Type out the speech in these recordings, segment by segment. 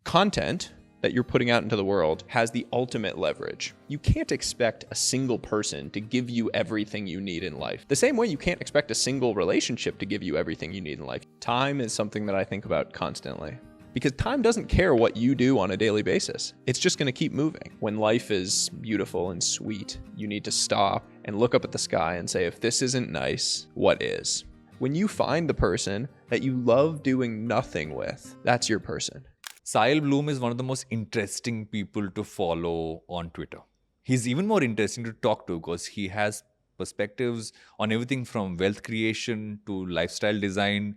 Content that you're putting out into the world has the ultimate leverage. You can't expect a single person to give you everything you need in life. The same way you can't expect a single relationship to give you everything you need in life. Time is something that I think about constantly. Because time doesn't care what you do on a daily basis. It's just gonna keep moving. When life is beautiful and sweet, you need to stop and look up at the sky and say, if this isn't nice, what is? When you find the person that you love doing nothing with, that's your person. Sahil Bloom is one of the most interesting people to follow on Twitter. He's even more interesting to talk to because he has perspectives on everything from wealth creation to lifestyle design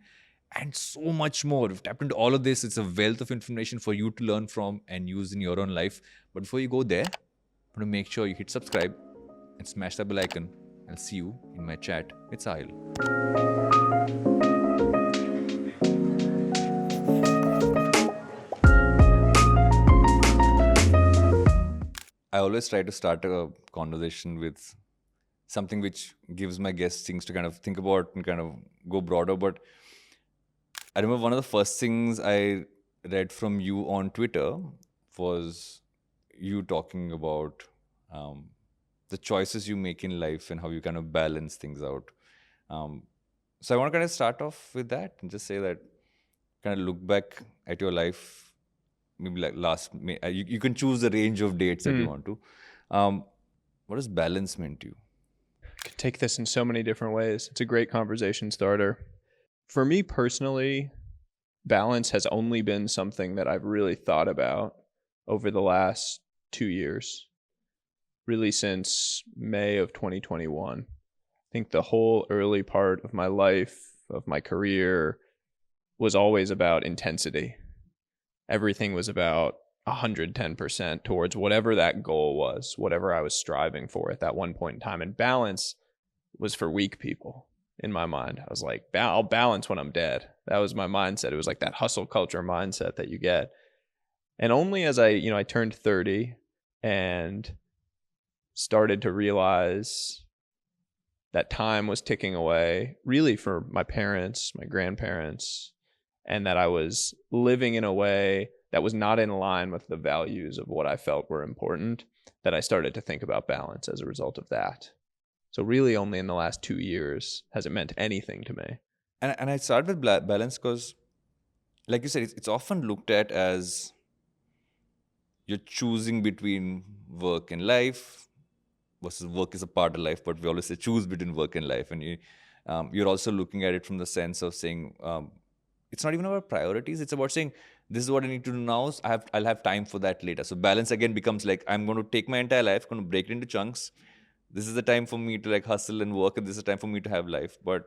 and so much more. We've tapped into all of this. It's a wealth of information for you to learn from and use in your own life. But before you go there, I want to make sure you hit subscribe and smash that bell icon. I'll see you in my chat with Sahil. I always try to start a conversation with something which gives my guests things to kind of think about and kind of go broader. But I remember one of the first things I read from you on Twitter was you talking about the choices you make in life and how you kind of balance things out. So I want to kind of start off with that and just say that kind of look back at your life. Maybe like you can choose the range of dates that you want to. What does balance mean to you? I could take this in so many different ways. It's a great conversation starter. For me personally, balance has only been something that I've really thought about over the last 2 years, really since May of 2021. I think the whole early part of my life, of my career, was always about intensity. Everything was about 110% towards whatever that goal was, whatever I was striving for at that one point in time. And balance was for weak people in my mind. I was like, I'll balance when I'm dead. That was my mindset. It was like that hustle culture mindset that you get. And only as I turned 30 and started to realize that time was ticking away, really for my parents, my grandparents, and that I was living in a way that was not in line with the values of what I felt were important, that I started to think about balance as a result of that. So really only in the last 2 years has it meant anything to me. And I start with balance because, like you said, it's often looked at as you're choosing between work and life versus work is a part of life, but we always say choose between work and life. And you're also looking at it from the sense of saying, it's not even about priorities. It's about saying, this is what I need to do now. So I'll have time for that later. So balance again becomes like, I'm going to take my entire life, going to break it into chunks. This is the time for me to like hustle and work, and this is the time for me to have life. But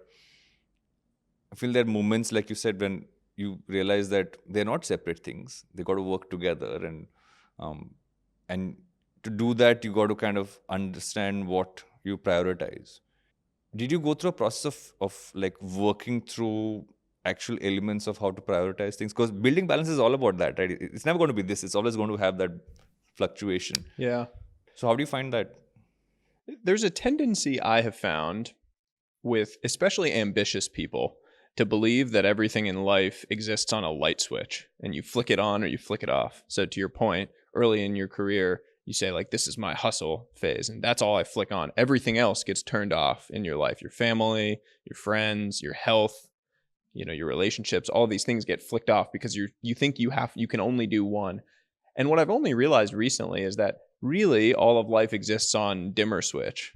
I feel there are moments, like you said, when you realize that they're not separate things. They got to work together, and to do that, you got to kind of understand what you prioritize. Did you go through a process of like working through actual elements of how to prioritize things? Because building balance is all about that, right? It's never going to be this. It's always going to have that fluctuation. Yeah. So how do you find that? There's a tendency I have found with especially ambitious people to believe that everything in life exists on a light switch and you flick it on or you flick it off. So to your point, early in your career, you say like, this is my hustle phase and that's all I flick on. Everything else gets turned off in your life, your family, your friends, your health, your relationships, all these things get flicked off because you think you can only do one. And what I've only realized recently is that really all of life exists on dimmer switch.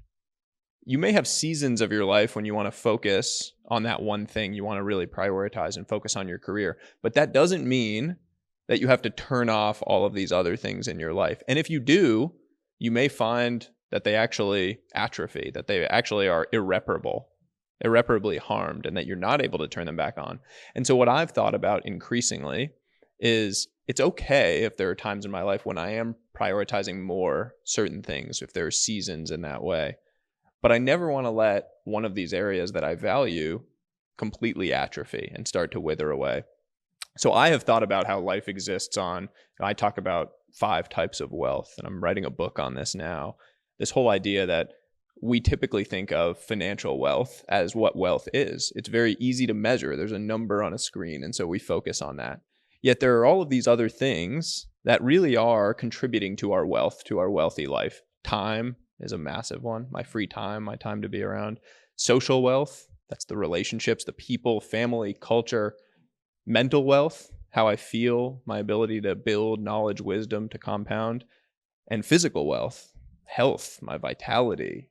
You may have seasons of your life when you want to focus on that one thing. You want to really prioritize and focus on your career. But that doesn't mean that you have to turn off all of these other things in your life. And if you do, you may find that they actually atrophy, that they actually are irreparably harmed, and that you're not able to turn them back on. And so what I've thought about increasingly is it's okay if there are times in my life when I am prioritizing more certain things, if there are seasons in that way. But I never want to let one of these areas that I value completely atrophy and start to wither away. So I have thought about how life exists on, I talk about 5 types of wealth, and I'm writing a book on this now. This whole idea that we typically think of financial wealth as what wealth is. It's very easy to measure. There's a number on a screen, and so we focus on that. Yet there are all of these other things that really are contributing to our wealth, to our wealthy life. Time is a massive one. My free time, my time to be around. Social wealth, that's the relationships, the people, family, culture. Mental wealth, how I feel, my ability to build knowledge, wisdom, to compound. And physical wealth, health, my vitality,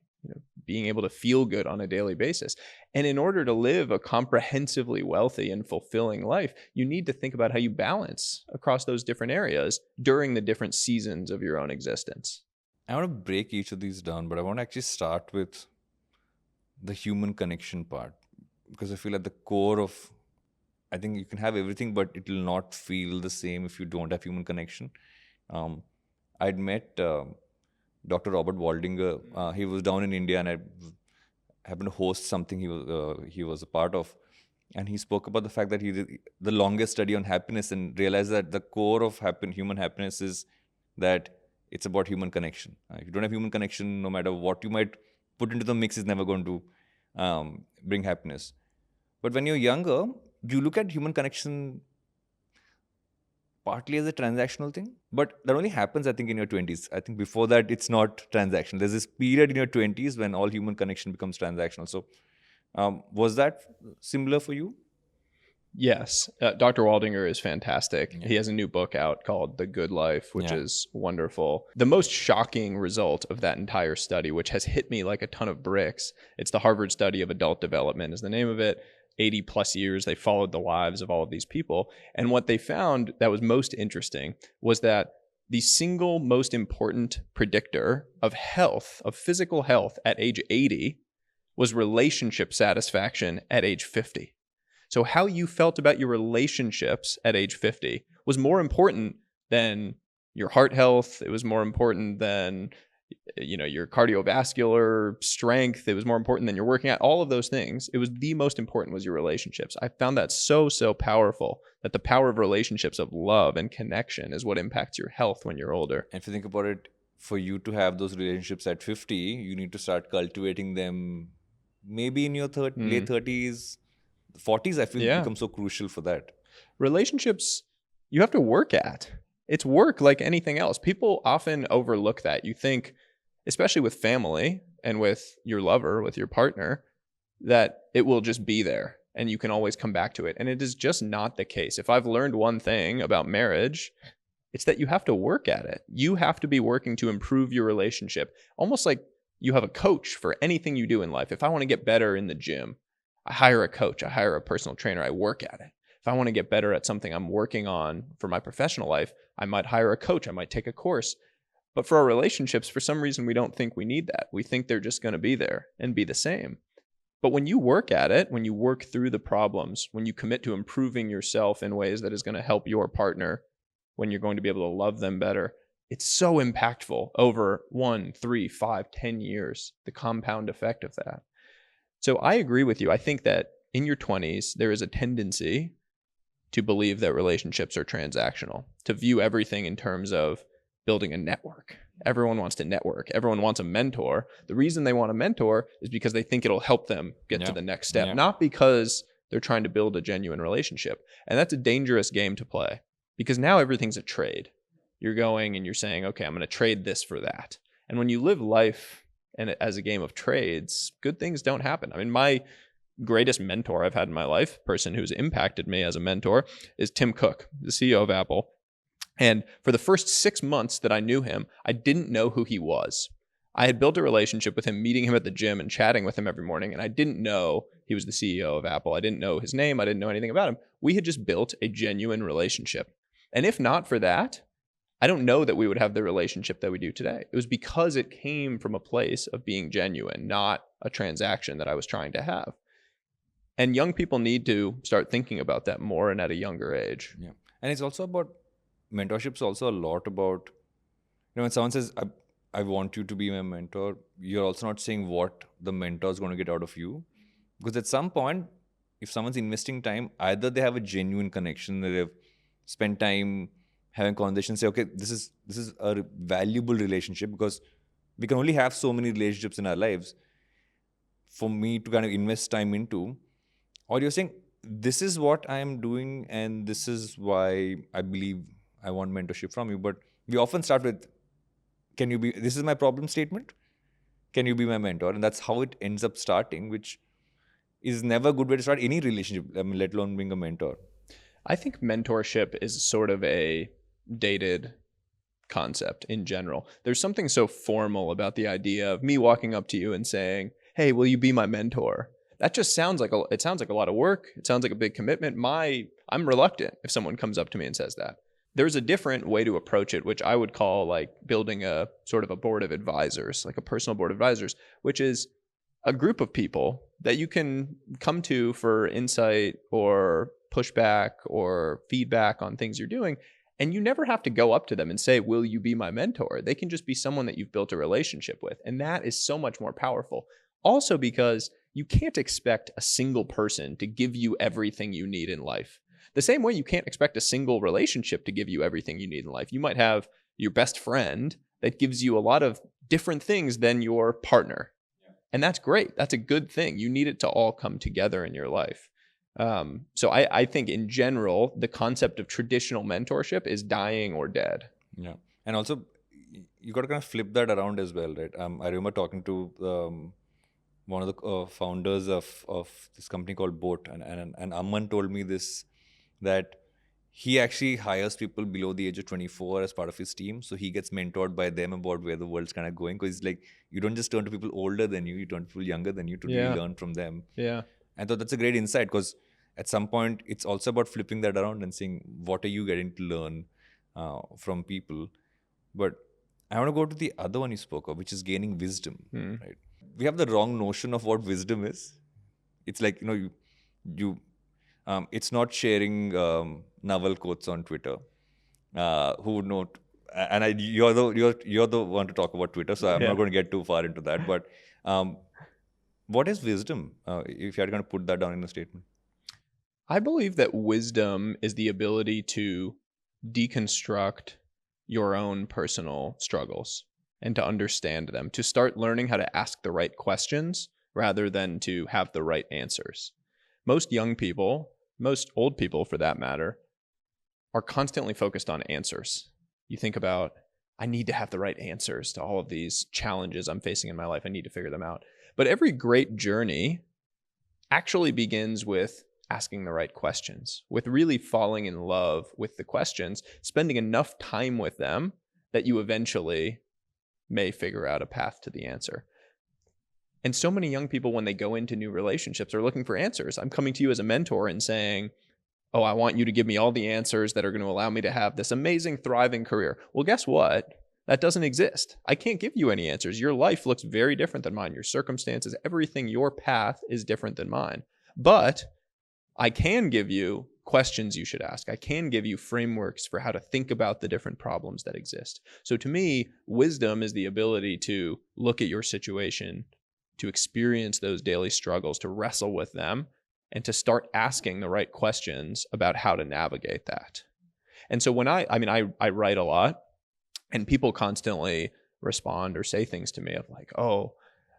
being able to feel good on a daily basis. And in order to live a comprehensively wealthy and fulfilling life, you need to think about how you balance across those different areas during the different seasons of your own existence. I want to break each of these down, but I want to actually start with the human connection part, because I feel at the core of, I think you can have everything, but it will not feel the same if you don't have human connection. I'd met Dr. Robert Waldinger. He was down in India, and I happened to host something he was a part of, and he spoke about the fact that he did the longest study on happiness and realized that the core of human happiness is that it's about human connection. If you don't have human connection, no matter what you might put into the mix is never going to bring happiness. But when you're younger, you look at human connection partly as a transactional thing, but that only happens, I think, in your 20s. I think before that, it's not transactional. There's this period in your 20s when all human connection becomes transactional. So was that similar for you? Yes. Dr. Waldinger is fantastic. Yeah. He has a new book out called The Good Life, which Yeah. is wonderful. The most shocking result of that entire study, which has hit me like a ton of bricks, it's the Harvard Study of Adult Development is the name of it. 80 plus years, they followed the lives of all of these people. And what they found that was most interesting was that the single most important predictor of health, of physical health at age 80, was relationship satisfaction at age 50. So how you felt about your relationships at age 50 was more important than your heart health. It was more important than your cardiovascular strength. It was more important than your working out. All of those things. It was the most important was your relationships. I found that so powerful, that the power of relationships, of love and connection, is what impacts your health when you're older. And if you think about it, for you to have those relationships at 50, you need to start cultivating them maybe in your late 30s. 40s, I feel, become so crucial for that. Relationships, you have to work at. It's work like anything else. People often overlook that. You think, especially with family and with your lover, with your partner, that it will just be there and you can always come back to it. And it is just not the case. If I've learned one thing about marriage, it's that you have to work at it. You have to be working to improve your relationship, almost like you have a coach for anything you do in life. If I want to get better in the gym, I hire a coach, I hire a personal trainer, I work at it. If I want to get better at something I'm working on for my professional life, I might hire a coach, I might take a course. But for our relationships, for some reason, we don't think we need that. We think they're just going to be there and be the same. But when you work at it, when you work through the problems, when you commit to improving yourself in ways that is going to help your partner, when you're going to be able to love them better, it's so impactful over 1, 3, 5, 10 years, the compound effect of that. So I agree with you. I think that in your 20s, there is a tendency to believe that relationships are transactional, to view everything in terms of building a network. Everyone wants to network. Everyone wants a mentor. The reason they want a mentor is because they think it'll help them get to the next step, not because they're trying to build a genuine relationship. And that's a dangerous game to play, because now everything's a trade. You're going and you're saying, okay, I'm going to trade this for that. And when you live life and as a game of trades, good things don't happen. I mean, my greatest mentor I've had in my life, person who's impacted me as a mentor, is Tim Cook, the CEO of Apple. And for the first 6 months that I knew him, I didn't know who he was. I had built a relationship with him, meeting him at the gym and chatting with him every morning, and I didn't know he was the CEO of Apple. I didn't know his name. I didn't know anything about him. We had just built a genuine relationship. And if not for that, I don't know that we would have the relationship that we do today. It was because it came from a place of being genuine, not a transaction that I was trying to have. And young people need to start thinking about that more and at a younger age. Yeah. And it's also about, mentorship's also a lot about, when someone says, I want you to be my mentor, you're also not saying what the mentor is going to get out of you. Because at some point, if someone's investing time, either they have a genuine connection, they've spent time having conversations, say, okay, this is a valuable relationship, because we can only have so many relationships in our lives for me to kind of invest time into. Or you're saying, this is what I am doing, and this is why I believe I want mentorship from you. But we often start with, can you be, this is my problem statement. Can you be my mentor? And that's how it ends up starting, which is never a good way to start any relationship, I mean, let alone being a mentor. I think mentorship is sort of a dated concept in general. There's something so formal about the idea of me walking up to you and saying, "Hey, will you be my mentor?" That just sounds like it sounds like a lot of work. It sounds like a big commitment. I'm reluctant if someone comes up to me and says that. There's a different way to approach it, which I would call like building a sort of a board of advisors, like a personal board of advisors, which is a group of people that you can come to for insight or pushback or feedback on things you're doing. And you never have to go up to them and say, "Will you be my mentor?" They can just be someone that you've built a relationship with. And that is so much more powerful. Also, because you can't expect a single person to give you everything you need in life. The same way you can't expect a single relationship to give you everything you need in life. You might have your best friend that gives you a lot of different things than your partner. And that's great. That's a good thing. You need it to all come together in your life. So I think in general, the concept of traditional mentorship is dying or dead. Yeah. And also, you got to kind of flip that around as well, right? I remember talking to one of the founders of this company called Boat, and Amman told me this, that he actually hires people below the age of 24 as part of his team. So he gets mentored by them about where the world's kind of going. Because like, you don't just turn to people older than you turn to people younger than you to really learn from them. Yeah. I thought that's a great insight, because at some point it's also about flipping that around and saying, what are you getting to learn from people? But I want to go to the other one you spoke of, which is gaining wisdom. Right? We have the wrong notion of what wisdom is. It's like, it's not sharing novel quotes on Twitter. Who would know? And you're the one to talk about Twitter, so I'm not going to get too far into that. But what is wisdom? If you had to kind of put that down in a statement. I believe that wisdom is the ability to deconstruct your own personal struggles and to understand them, to start learning how to ask the right questions rather than to have the right answers. Most young people, most old people for that matter, are constantly focused on answers. You think about, I need to have the right answers to all of these challenges I'm facing in my life. I need to figure them out. But every great journey actually begins with asking the right questions, with really falling in love with the questions, spending enough time with them that you eventually may figure out a path to the answer. And so many young people, when they go into new relationships, are looking for answers. I'm coming to you as a mentor and saying, "Oh, I want you to give me all the answers that are going to allow me to have this amazing, thriving career." Well, guess what? That doesn't exist. I can't give you any answers. Your life looks very different than mine. Your circumstances, everything, your path is different than mine. But I can give you questions you should ask. I can give you frameworks for how to think about the different problems that exist. So to me, wisdom is the ability to look at your situation, to experience those daily struggles, to wrestle with them, and to start asking the right questions about how to navigate that. And so when I write a lot, and people constantly respond or say things to me of like, "Oh,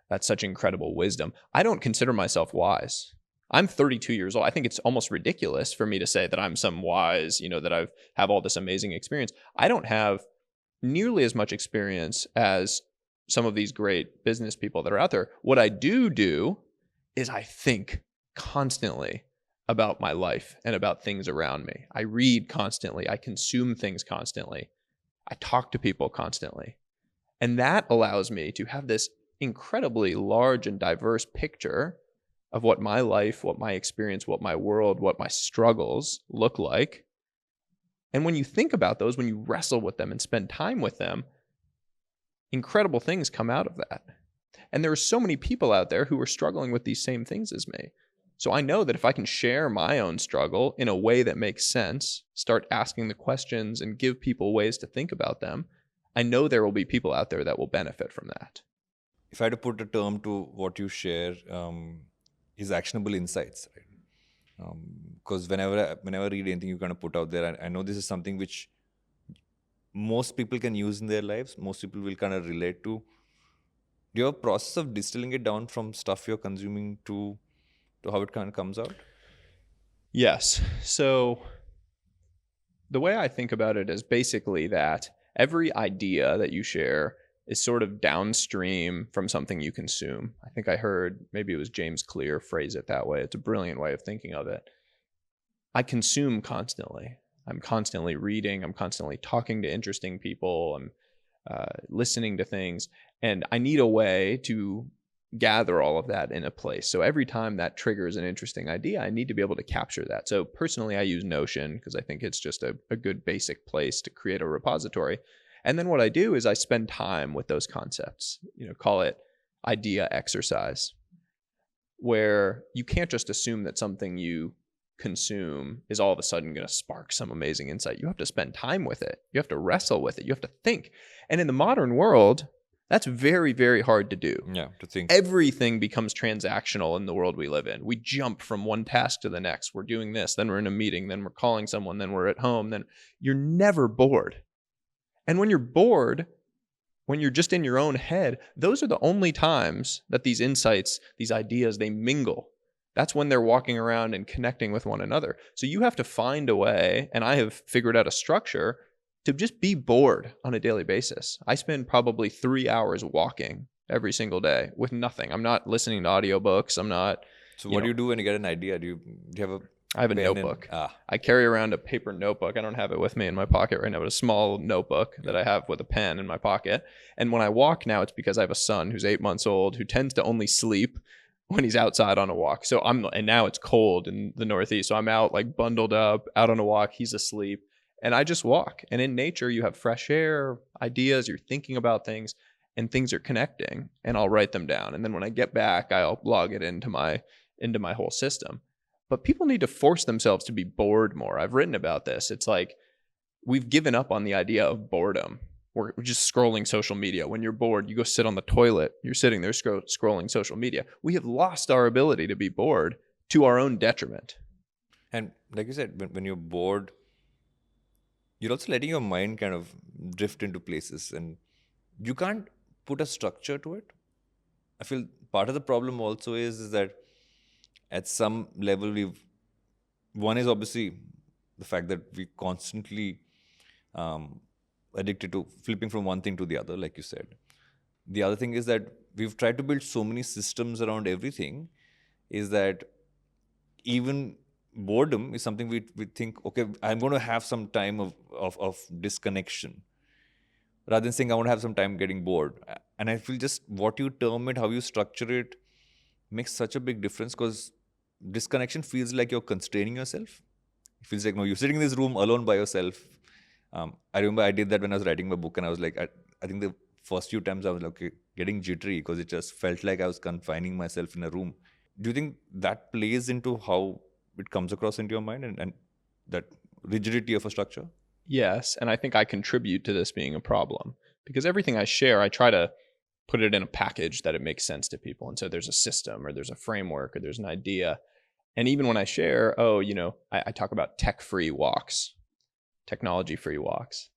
that's such incredible wisdom." I don't consider myself wise. I'm 32 years old. I think it's almost ridiculous for me to say that I'm some wise, that I've have all this amazing experience. I don't have nearly as much experience as some of these great business people that are out there. What I do is I think constantly about my life and about things around me. I read constantly. I consume things constantly. I talk to people constantly. And that allows me to have this incredibly large and diverse picture of what my life, what my experience, what my world, what my struggles look like. And when you think about those, when you wrestle with them and spend time with them, incredible things come out of that. And there are so many people out there who are struggling with these same things as me. So I know that if I can share my own struggle in a way that makes sense, start asking the questions and give people ways to think about them, I know there will be people out there that will benefit from that. If I had to put a term to what you share, is actionable insights, right? Because whenever I read anything you kind of put out there, I know this is something which most people can use in their lives. Most people will kind of relate to. Do you have a process of distilling it down from stuff you're consuming to how it kind of comes out? Yes. So the way I think about it is basically that every idea that you share is sort of downstream from something you consume. I think I heard, maybe it was James Clear phrase it that way. It's a brilliant way of thinking of it. I consume constantly. I'm constantly reading. I'm constantly talking to interesting people. I'm listening to things. And I need a way to gather all of that in a place. So every time that triggers an interesting idea, I need to be able to capture that. So personally, I use Notion because I think it's just a good basic place to create a repository. And then what I do is I spend time with those concepts, call it idea exercise, where you can't just assume that something you consume is all of a sudden going to spark some amazing insight. You have to spend time with it. You have to wrestle with it. You have to think. And in the modern world, that's very, very hard to do. Yeah, to think. Everything becomes transactional in the world we live in. We jump from one task to the next. We're doing this, then we're in a meeting, then we're calling someone, then we're at home, then you're never bored. And when you're bored, when you're just in your own head, those are the only times that these insights, these ideas, they mingle. That's when they're walking around and connecting with one another. So you have to find a way, and I have figured out a structure to just be bored on a daily basis. I spend probably 3 hours walking every single day with nothing. I'm not listening to audiobooks. I'm not. So what do you do when you get an idea? Do you have a I have a pen notebook. and, I carry around a paper notebook. I don't have it with me in my pocket right now, but a small notebook that I have with a pen in my pocket. And when I walk now, it's because I have a son who's 8 months old who tends to only sleep when he's outside on a walk. And now it's cold in the Northeast. So I'm out like bundled up, out on a walk. He's asleep. And I just walk. And in nature, you have fresh air, ideas, you're thinking about things, and things are connecting. And I'll write them down. And then when I get back, I'll log it into my whole system. But people need to force themselves to be bored more. I've written about this. It's like we've given up on the idea of boredom. We're just scrolling social media. When you're bored, you go sit on the toilet. You're sitting there scrolling social media. We have lost our ability to be bored to our own detriment. and like you said, when you're bored, you're also letting your mind kind of drift into places, and you can't put a structure to it. I feel part of the problem also is that at some level one is obviously the fact that we constantly addicted to flipping from one thing to the other, like you said. The other thing is that we've tried to build so many systems around everything, is that even boredom is something we think, okay, I'm going to have some time of disconnection, rather than saying I want to have some time getting bored. And I feel just what you term it, how you structure it, makes such a big difference, because disconnection feels like you're constraining yourself. It feels like, no, you're sitting in this room alone by yourself. I remember I did that when I was writing my book, and I was like, I think the first few times I was like, okay, getting jittery, because it just felt like I was confining myself in a room. Do you think that plays into how it comes across into your mind, and that rigidity of a structure? Yes, and I think I contribute to this being a problem because everything I share, I try to put it in a package that it makes sense to people. And so there's a system or there's a framework or there's an idea. And even when I share, I talk about tech-free walks, technology-free walks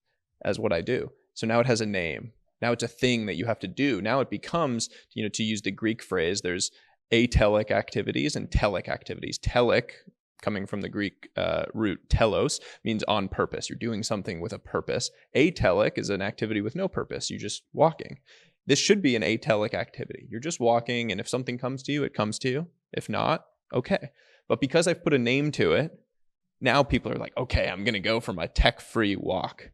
as what I do. So now it has a name. Now it's a thing that you have to do. Now it becomes, to use the Greek phrase, there's atelic activities and telic activities. Telic, coming from the Greek root telos, means on purpose. You're doing something with a purpose. Atelic is an activity with no purpose. You're just walking. This should be an atelic activity. You're just walking, and if something comes to you, it comes to you. If not, okay. But because I've put a name to it, now people are like, okay, I'm going to go for my tech-free walk.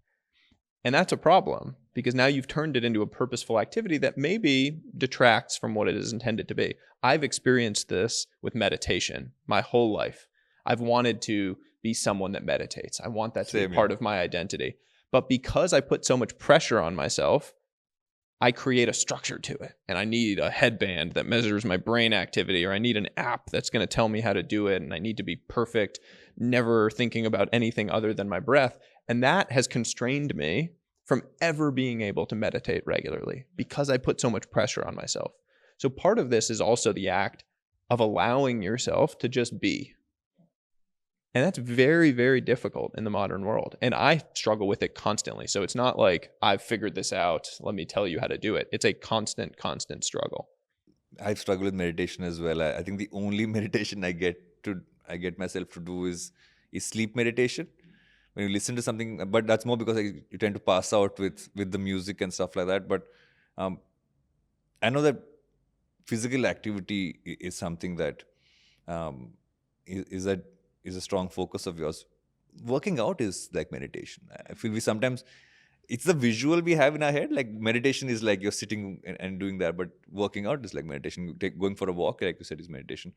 And that's a problem because now you've turned it into a purposeful activity that maybe detracts from what it is intended to be. I've experienced this with meditation my whole life. I've wanted to be someone that meditates. I want that to be part of my identity. But because I put so much pressure on myself, I create a structure to it. And I need a headband that measures my brain activity, or I need an app that's going to tell me how to do it. And I need to be perfect, never thinking about anything other than my breath. And that has constrained me from ever being able to meditate regularly because I put so much pressure on myself. So part of this is also the act of allowing yourself to just be. And that's very, very difficult in the modern world. And I struggle with it constantly. So it's not like I've figured this out, let me tell you how to do it. It's a constant struggle. I've struggled with meditation as well. I think the only meditation I get to I get myself to do is sleep meditation. When you listen to something, but that's more because you tend to pass out with the music and stuff like that. But um, I know that physical activity is something that um, is a strong focus of yours. Working out is like meditation. I feel we sometimes, it's the visual we have in our head. Like meditation is like you're sitting and doing that, but working out is like meditation. Going for a walk, like you said, is meditation.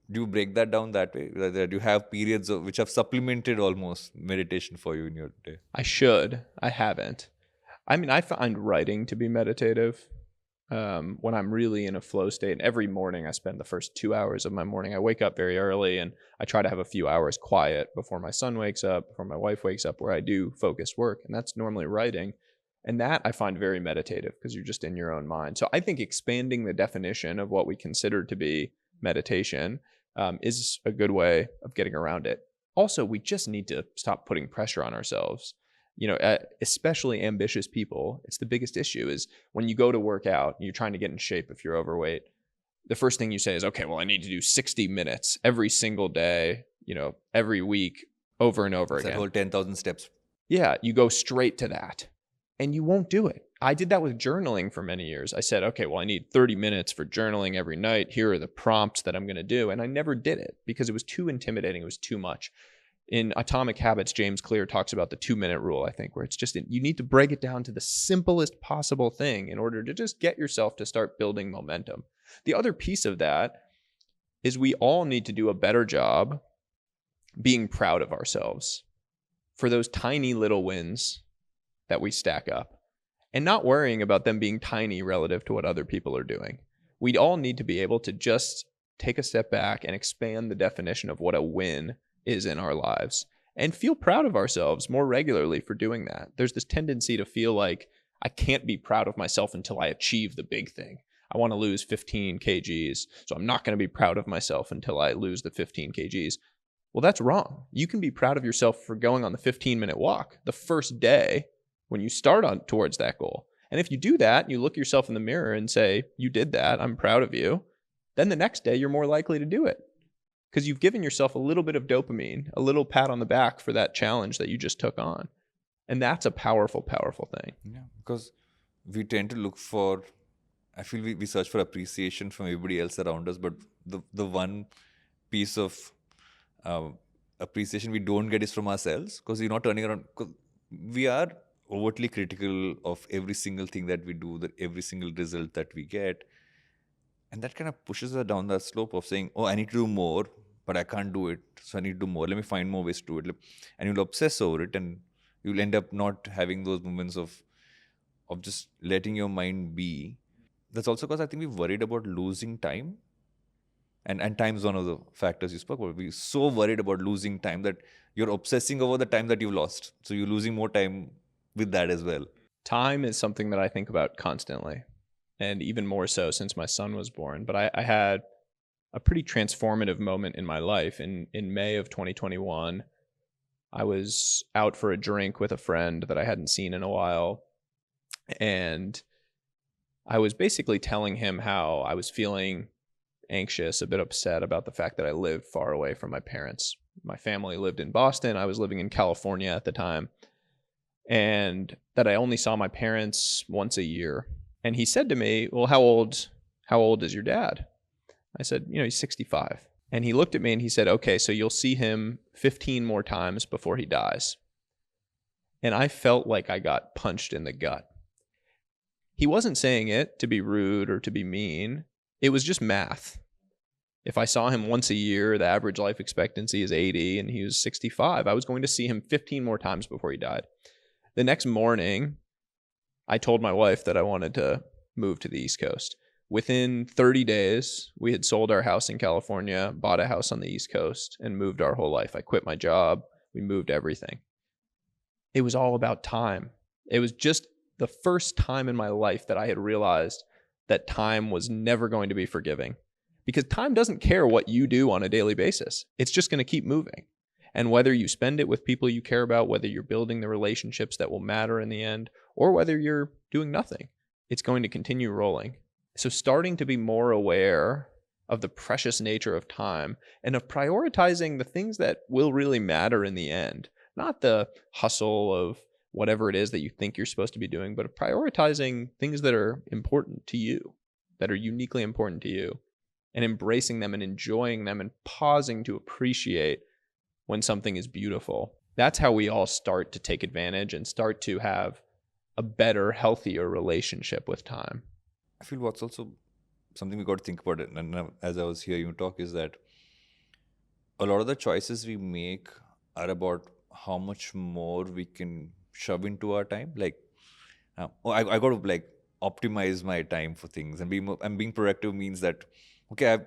Do you break that down that way? Do you have periods of which have supplemented almost meditation for you in your day? I should. I haven't. I mean, I find writing to be meditative. When I'm really in a flow state. And every morning I spend the first 2 hours of my morning. I wake up very early and I try to have a few hours quiet before my son wakes up, before my wife wakes up, where I do focused work. And that's normally writing. And that I find very meditative because you're just in your own mind. So I think expanding the definition of what we consider to be meditation is a good way of getting around it. Also, we just need to stop putting pressure on ourselves. Especially ambitious people, it's the biggest issue is when you go to work out, you're trying to get in shape if you're overweight. The first thing you say is, okay, well, I need to do 60 minutes every single day, every week, over and over again. That whole 10,000 steps. Yeah, you go straight to that and you won't do it. I did that with journaling for many years. I said, okay, well, I need 30 minutes for journaling every night. Here are the prompts that I'm going to do. And I never did it because it was too intimidating. It was too much. In Atomic Habits, James Clear talks about the 2-minute rule, I think, where it's just you need to break it down to the simplest possible thing in order to just get yourself to start building momentum. The other piece of that is we all need to do a better job being proud of ourselves for those tiny little wins that we stack up and not worrying about them being tiny relative to what other people are doing. We all need to be able to just take a step back and expand the definition of what a win is in our lives and feel proud of ourselves more regularly for doing that. There's this tendency to feel like I can't be proud of myself until I achieve the big thing. I want to lose 15 kgs, so I'm not going to be proud of myself until I lose the 15 kgs. Well, that's wrong. You can be proud of yourself for going on the 15-minute walk the first day when you start on towards that goal. And if you do that, you look yourself in the mirror and say, you did that, I'm proud of you. Then the next day, you're more likely to do it. Because you've given yourself a little bit of dopamine, a little pat on the back for that challenge that you just took on. And that's a powerful, powerful thing. Yeah, because we tend to look for, I feel we search for appreciation from everybody else around us, but the one piece of appreciation we don't get is from ourselves, because you're not turning around. Cause we are overtly critical of every single thing that we do, every single result that we get. And that kind of pushes us down the slope of saying, oh, I need to do more, but I can't do it. So I need to do more. Let me find more ways to do it. And you'll obsess over it, and you'll end up not having those moments of just letting your mind be. That's also because I think we're worried about losing time. And time is one of the factors you spoke about. We're so worried about losing time that you're obsessing over the time that you've lost. So you're losing more time with that as well. Time is something that I think about constantly. And even more so since my son was born. But I had a pretty transformative moment in my life. In May of 2021, I was out for a drink with a friend that I hadn't seen in a while. And I was basically telling him how I was feeling anxious, a bit upset about the fact that I lived far away from my parents. My family lived in Boston. I was living in California at the time. And that I only saw my parents once a year. And he said to me, well, how old is your dad? I said, he's 65. And he looked at me and he said, okay, so you'll see him 15 more times before he dies. And I felt like I got punched in the gut. He wasn't saying it to be rude or to be mean. It was just math. If I saw him once a year, the average life expectancy is 80 and he was 65, I was going to see him 15 more times before he died. The next morning, I told my wife that I wanted to move to the East Coast. Within 30 days, we had sold our house in California, bought a house on the East Coast, and moved our whole life. I quit my job. We moved everything. It was all about time. It was just the first time in my life that I had realized that time was never going to be forgiving. Because time doesn't care what you do on a daily basis. It's just going to keep moving. And whether you spend it with people you care about, whether you're building the relationships that will matter in the end, or whether you're doing nothing, it's going to continue rolling. So starting to be more aware of the precious nature of time, and of prioritizing the things that will really matter in the end, not the hustle of whatever it is that you think you're supposed to be doing, but of prioritizing things that are important to you, that are uniquely important to you, and embracing them and enjoying them and pausing to appreciate when something is beautiful. That's how we all start to take advantage and start to have a better, healthier relationship with time. I feel what's also something we got to think about it, and as I was hearing you talk, is that a lot of the choices we make are about how much more we can shove into our time. Like, I got to like optimize my time for things, and being productive means that okay, I've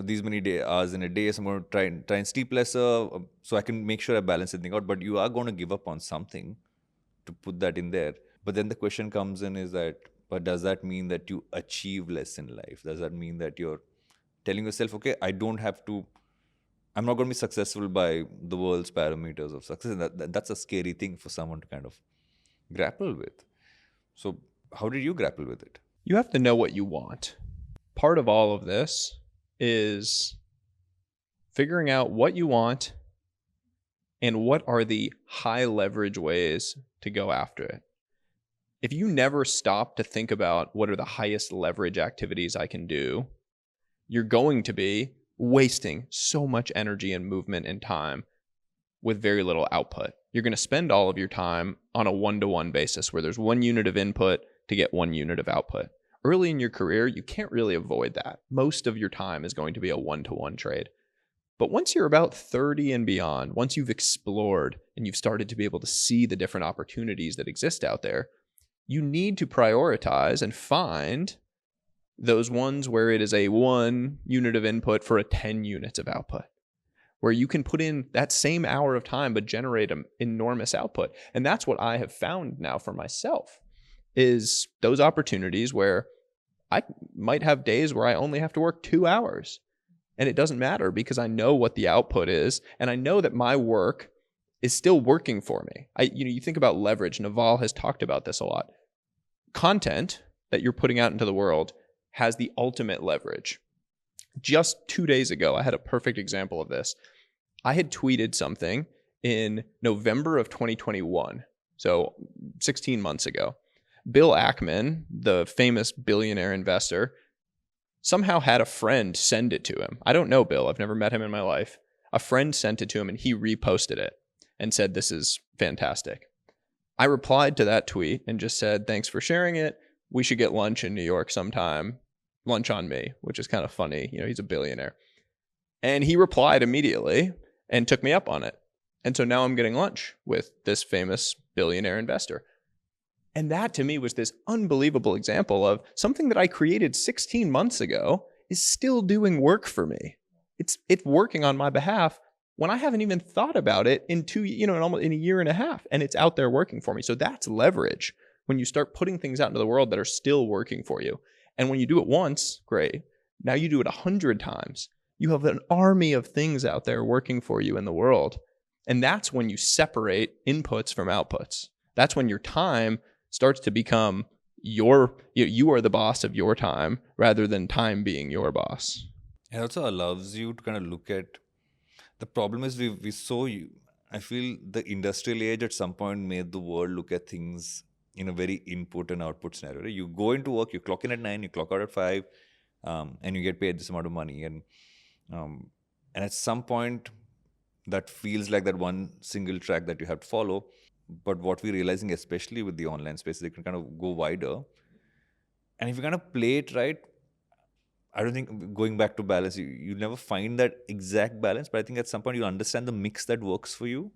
these many hours in a day, so I'm going to try and sleep lesser, so I can make sure I balance everything out. But you are going to give up on something to put that in there. But then the question comes in is that, but does that mean that you achieve less in life? Does that mean that you're telling yourself, okay, I'm not going to be successful by the world's parameters of success? And that's a scary thing for someone to kind of grapple with. So how did you grapple with it? You have to know what you want. Part of all of this is figuring out what you want and what are the high leverage ways to go after it. If you never stop to think about what are the highest leverage activities I can do, you're going to be wasting so much energy and movement and time with very little output. You're going to spend all of your time on a one-to-one basis where there's 1 unit of input to get 1 unit of output. Early in your career, you can't really avoid that. Most of your time is going to be a one-to-one trade. But once you're about 30 and beyond, once you've explored and you've started to be able to see the different opportunities that exist out there, you need to prioritize and find those ones where it is a 1 unit of input for a 10 units of output, where you can put in that same hour of time but generate an enormous output. And that's what I have found now for myself, is those opportunities where I might have days where I only have to work 2 hours. And it doesn't matter because I know what the output is, and I know that my work is still working for me. You think about leverage. Naval has talked about this a lot. Content that you're putting out into the world has the ultimate leverage. Just 2 days ago, I had a perfect example of this. I had tweeted something in November of 2021, so 16 months ago. Bill Ackman, the famous billionaire investor, somehow had a friend send it to him. I don't know Bill. I've never met him in my life. A friend sent it to him and he reposted it and said, "This is fantastic." I replied to that tweet and just said, "Thanks for sharing it. We should get lunch in New York sometime. Lunch on me," which is kind of funny. He's a billionaire. And he replied immediately and took me up on it. And so now I'm getting lunch with this famous billionaire investor. And that to me was this unbelievable example of something that I created 16 months ago is still doing work for me. It's working on my behalf when I haven't even thought about it in a year and a half, and it's out there working for me. So that's leverage, when you start putting things out into the world that are still working for you. And when you do it once, great. Now you do it 100 times. You have an army of things out there working for you in the world. And that's when you separate inputs from outputs. That's when your time starts to become you are the boss of your time rather than time being your boss. It also allows you to kind of look at, the problem is I feel the industrial age at some point made the world look at things in a very input and output scenario. You go into work, you clock in at 9, you clock out at 5, and you get paid this amount of money. And at some point, that feels like that one single track that you have to follow. But what we're realizing, especially with the online space, they can kind of go wider. And if you kind of play it right, I don't think, going back to balance, you never find that exact balance. But I think at some point you understand the mix that works for you.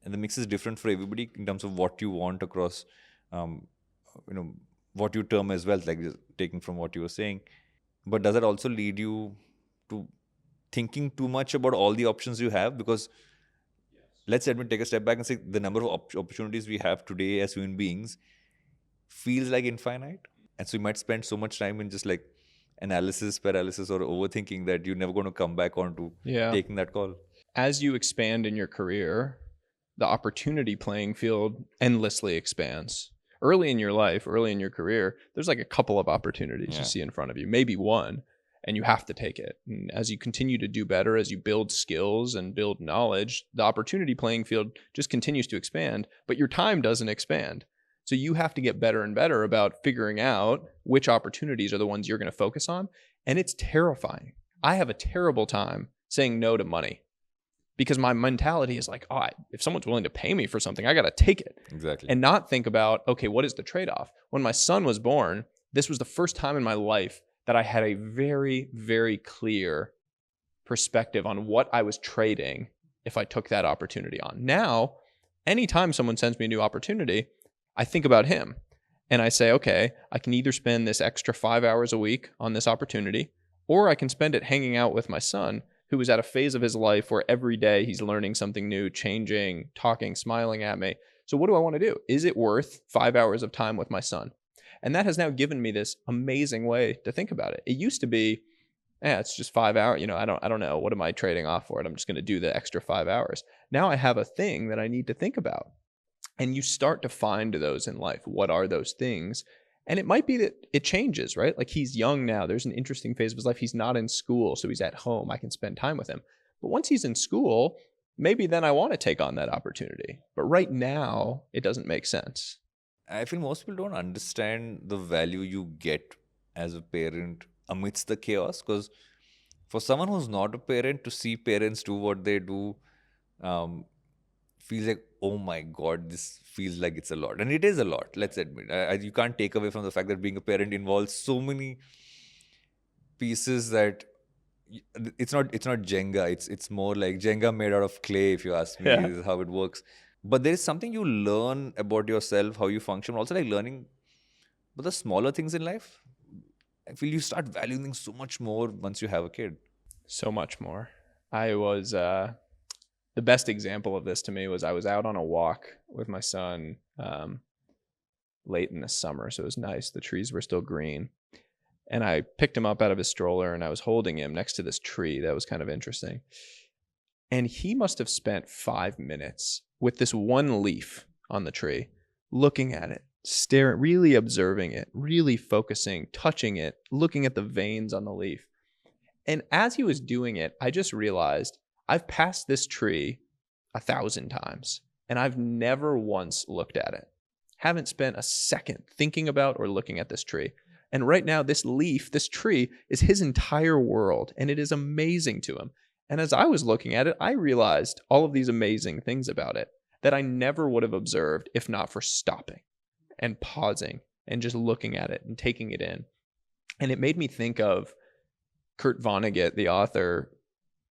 And the mix is different for everybody in terms of what you want across, what you term as wealth, like just taking from what you were saying. But does it also lead you to thinking too much about all the options you have? Because let's take a step back and say the number of opportunities we have today as human beings feels like infinite. And so you might spend so much time in just like analysis, paralysis, or overthinking that you're never going to come back onto taking that call. As you expand in your career, the opportunity playing field endlessly expands. Early in your life, early in your career, there's like a couple of opportunities you see in front of you, maybe one. and you have to take it. And as you continue to do better, as you build skills and build knowledge, the opportunity playing field just continues to expand, but your time doesn't expand. So you have to get better and better about figuring out which opportunities are the ones you're going to focus on. And it's terrifying. I have a terrible time saying no to money because my mentality is like, oh, if someone's willing to pay me for something, I got to take it. Exactly. And not think about, okay, what is the trade-off? When my son was born, this was the first time in my life that I had a very, very clear perspective on what I was trading if I took that opportunity on. Now, anytime someone sends me a new opportunity, I think about him and I say, okay, I can either spend this extra 5 hours a week on this opportunity, or I can spend it hanging out with my son, who is at a phase of his life where every day he's learning something new, changing, talking, smiling at me. So what do I want to do? Is it worth 5 hours of time with my son? And that has now given me this amazing way to think about it. It used to be, it's just 5 hours. I don't know. What am I trading off for it? I'm just going to do the extra 5 hours. Now I have a thing that I need to think about. And you start to find those in life. What are those things? And it might be that it changes, right? Like he's young now. There's an interesting phase of his life. He's not in school, so he's at home. I can spend time with him. But once he's in school, maybe then I want to take on that opportunity. But right now, it doesn't make sense. I feel most people don't understand the value you get as a parent amidst the chaos. Because for someone who's not a parent, to see parents do what they do feels like, oh my God, this feels like it's a lot. And it is a lot, let's admit. You can't take away from the fact that being a parent involves so many pieces that it's not Jenga. It's more like Jenga made out of clay, if you ask me. Is how it works. But there is something you learn about yourself, how you function. Also, like learning about the smaller things in life. I feel you start valuing things so much more once you have a kid. So much more. I was the best example of this to me was I was out on a walk with my son late in the summer, so it was nice. The trees were still green. And I picked him up out of his stroller and I was holding him next to this tree. That was kind of interesting. And he must have spent 5 minutes with this one leaf on the tree, looking at it, staring, really observing it, really focusing, touching it, looking at the veins on the leaf. And as he was doing it, I just realized I've passed this tree 1,000 times and I've never once looked at it. Haven't spent a second thinking about or looking at this tree. And right now, this leaf, this tree, is his entire world, and it is amazing to him. And as I was looking at it, I realized all of these amazing things about it that I never would have observed if not for stopping and pausing and just looking at it and taking it in. And it made me think of Kurt Vonnegut, the author,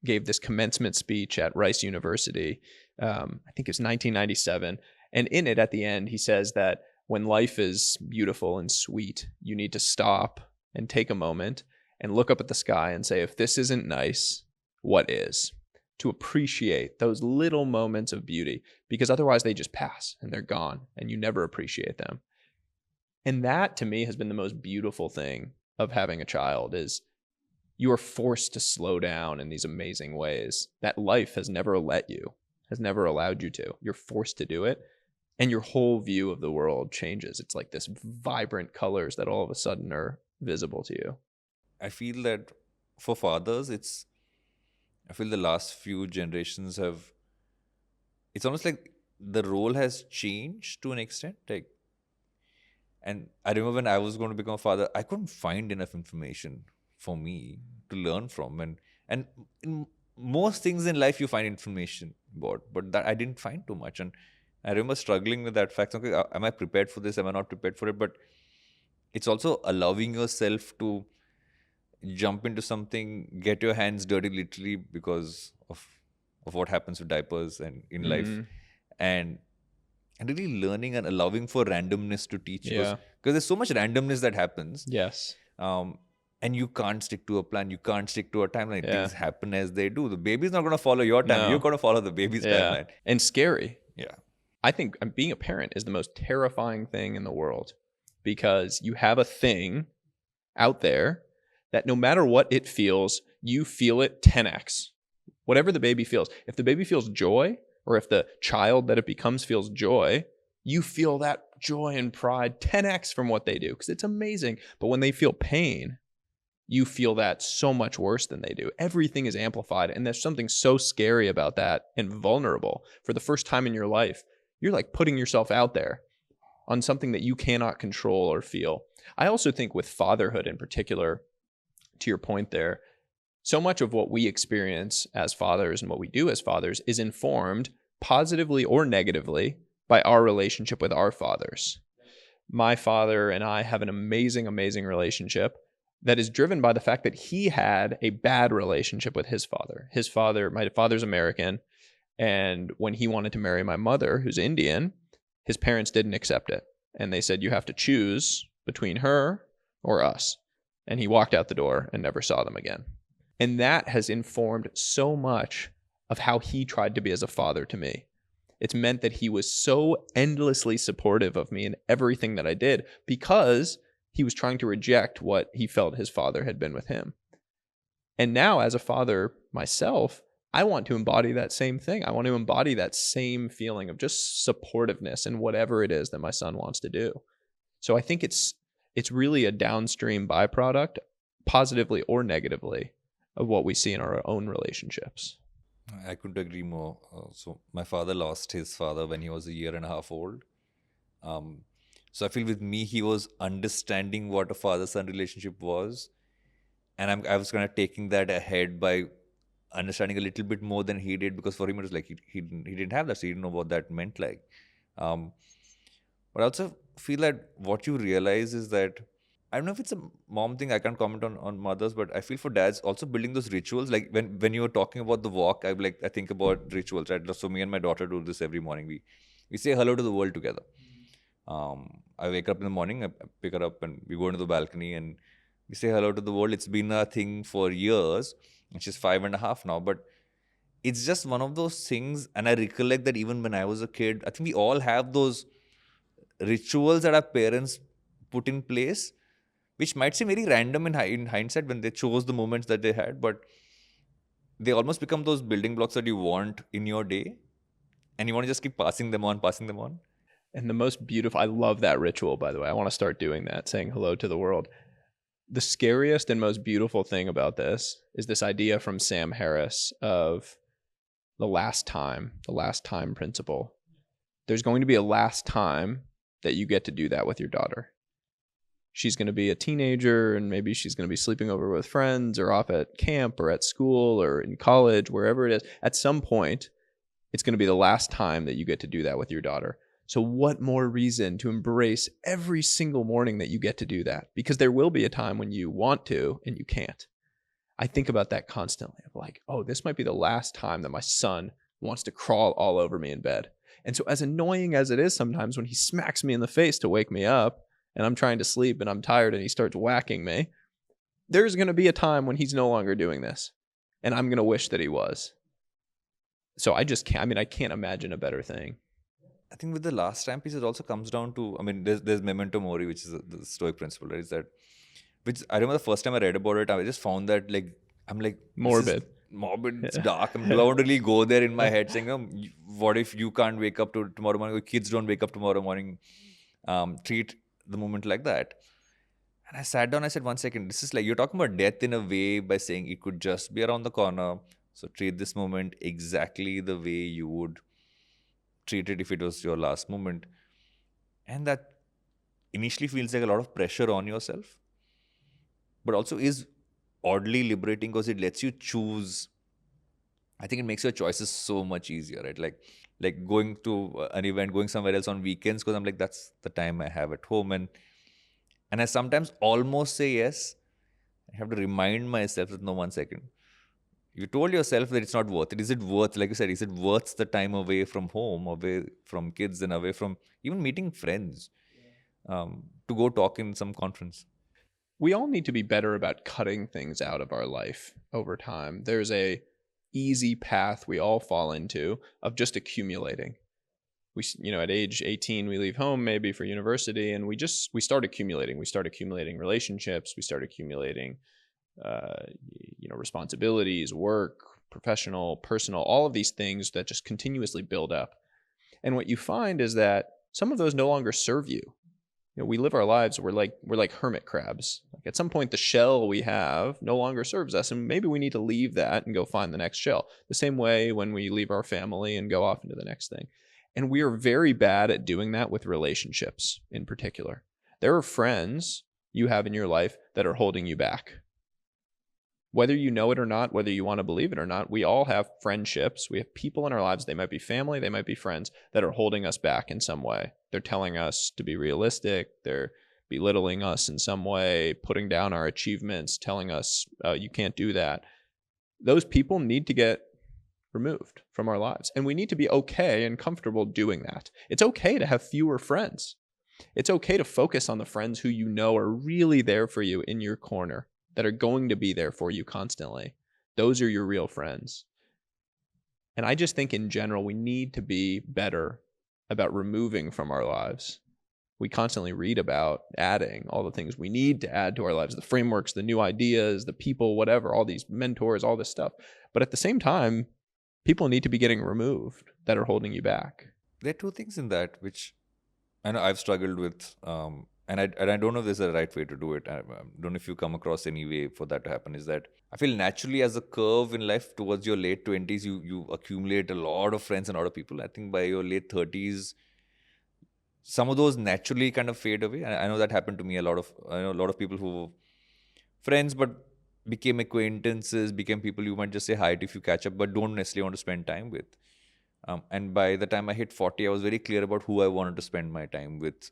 gave this commencement speech at Rice University. I think it's 1997. And in it, at the end, he says that when life is beautiful and sweet, you need to stop and take a moment and look up at the sky and say, if this isn't nice, what is? To appreciate those little moments of beauty, because otherwise they just pass and they're gone and you never appreciate them. And that to me has been the most beautiful thing of having a child is you are forced to slow down in these amazing ways that life has never let you, has never allowed you to. You're forced to do it. And your whole view of the world changes. It's like this vibrant colors that all of a sudden are visible to you. I feel that for fathers, I feel the last few generations it's almost like the role has changed to an extent. And I remember when I was going to become a father, I couldn't find enough information for me to learn from. And in most things in life, you find information about, but that I didn't find too much. And I remember struggling with that fact. Okay, am I prepared for this? Am I not prepared for it? But it's also allowing yourself to jump into something, get your hands dirty literally because of what happens with diapers and in life. And really learning and allowing for randomness to teach. Because there's so much randomness that happens. Yes. And you can't stick to a plan. You can't stick to a timeline. Things happen as they do. The baby's not going to follow your time. You're going to follow the baby's timeline. And scary. Yeah. I think being a parent is the most terrifying thing in the world because you have a thing out there that no matter what it feels, you feel it 10x. Whatever the baby feels. If the baby feels joy, or if the child that it becomes feels joy, you feel that joy and pride 10x from what they do because it's amazing. But when they feel pain, you feel that so much worse than they do. Everything is amplified. And there's something so scary about that and vulnerable. For the first time in your life, you're like putting yourself out there on something that you cannot control or feel. I also think with fatherhood in particular, to your point there, so much of what we experience as fathers and what we do as fathers is informed positively or negatively by our relationship with our fathers. My father and I have an amazing, amazing relationship that is driven by the fact that he had a bad relationship with his father. My father's American, and when he wanted to marry my mother, who's Indian, his parents didn't accept it. And they said, you have to choose between her or us. And he walked out the door and never saw them again. And that has informed so much of how he tried to be as a father to me. It's meant that he was so endlessly supportive of me in everything that I did because he was trying to reject what he felt his father had been with him. And now, as a father myself, I want to embody that same thing. I want to embody that same feeling of just supportiveness in whatever it is that my son wants to do. So I think it's really a downstream byproduct, positively or negatively, of what we see in our own relationships. I couldn't agree more. So my father lost his father when he was a year and a half old. So I feel with me, he was understanding what a father-son relationship was. And I was kind of taking that ahead by understanding a little bit more than he did, because for him it was like he didn't have that, so he didn't know what that meant like. But I also feel that what you realize is that, I don't know if it's a mom thing, I can't comment on mothers, but I feel for dads also building those rituals. Like when you were talking about the walk, I think about rituals, right? So me and my daughter do this every morning. We say hello to the world together. I wake up in the morning, I pick her up, and we go into the balcony and we say hello to the world. It's been a thing for years, and she's 5.5 now, but it's just one of those things. And I recollect that even when I was a kid, I think we all have those rituals that our parents put in place, which might seem very random in hindsight when they chose the moments that they had, but they almost become those building blocks that you want in your day, and you want to just keep passing them on, passing them on. And the most beautiful, I love that ritual, by the way. I want to start doing that, saying hello to the world. The scariest and most beautiful thing about this is this idea from Sam Harris of the last time principle. There's going to be a last time that you get to do that with your daughter. She's going to be a teenager, and maybe she's going to be sleeping over with friends or off at camp or at school or in college, wherever it is. At some point, it's going to be the last time that you get to do that with your daughter. So what more reason to embrace every single morning that you get to do that? Because there will be a time when you want to and you can't. I think about that constantly. I'm like, oh, this might be the last time that my son wants to crawl all over me in bed. And so as annoying as it is sometimes when he smacks me in the face to wake me up and I'm trying to sleep and I'm tired and he starts whacking me, there's going to be a time when he's no longer doing this. And I'm going to wish that he was. So I just can't, I can't imagine a better thing. I think with the last time piece, it also comes down to, there's memento mori, which is the Stoic principle, right? Is that, which I remember the first time I read about it, I just found that I'm like, morbid. Morbid, it's dark. I don't really go there in my head saying, oh, what if you can't wake up to tomorrow morning, or kids don't wake up tomorrow morning? Treat the moment like that. And I sat down, I said, 1 second, this is like, you're talking about death in a way by saying it could just be around the corner. So treat this moment exactly the way you would treat it if it was your last moment. And that initially feels like a lot of pressure on yourself, but also is oddly liberating because it lets you choose. I think it makes your choices so much easier, right? Like going to an event, going somewhere else on weekends, because I'm like, that's the time I have at home. And I sometimes almost say yes. I have to remind myself that, no, 1 second. You told yourself that it's not worth it. Is it worth, like you said, is it worth the time away from home, away from kids, and away from even meeting friends, to go talk in some conference? We all need to be better about cutting things out of our life over time. There's a easy path we all fall into of just accumulating. We, at age 18, we leave home maybe for university, and we start accumulating. We start accumulating relationships. We start accumulating, responsibilities, work, professional, personal, all of these things that just continuously build up. And what you find is that some of those no longer serve you. we live our lives, we're like hermit crabs. Like at some point the shell we have no longer serves us, and maybe we need to leave that and go find the next shell. The same way when we leave our family and go off into the next thing. And we are very bad at doing that with relationships in particular. There are friends you have in your life that are holding you back. Whether you know it or not, whether you want to believe it or not, we all have friendships. We have people in our lives. They might be family, they might be friends that are holding us back in some way. They're telling us to be realistic. They're belittling us in some way, putting down our achievements, telling us you can't do that. Those people need to get removed from our lives. And we need to be okay and comfortable doing that. It's okay to have fewer friends. It's okay to focus on the friends who you know are really there for you in your corner, that are going to be there for you constantly. Those are your real friends. And I just think in general, we need to be better about removing from our lives. We constantly read about adding all the things we need to add to our lives, the frameworks, the new ideas, the people, whatever, all these mentors, all this stuff. But at the same time, people need to be getting removed that are holding you back. There are two things in that which I know I've struggled with, and I don't know if there's a right way to do it. I don't know if you come across any way for that to happen. Is that I feel naturally as a curve in life towards your late 20s, you accumulate a lot of friends and a lot of people. I think by your late 30s, some of those naturally kind of fade away. I know that happened to me. I know a lot of people who were friends but became acquaintances, became people you might just say hi to if you catch up, but don't necessarily want to spend time with. And by the time I hit 40, I was very clear about who I wanted to spend my time with.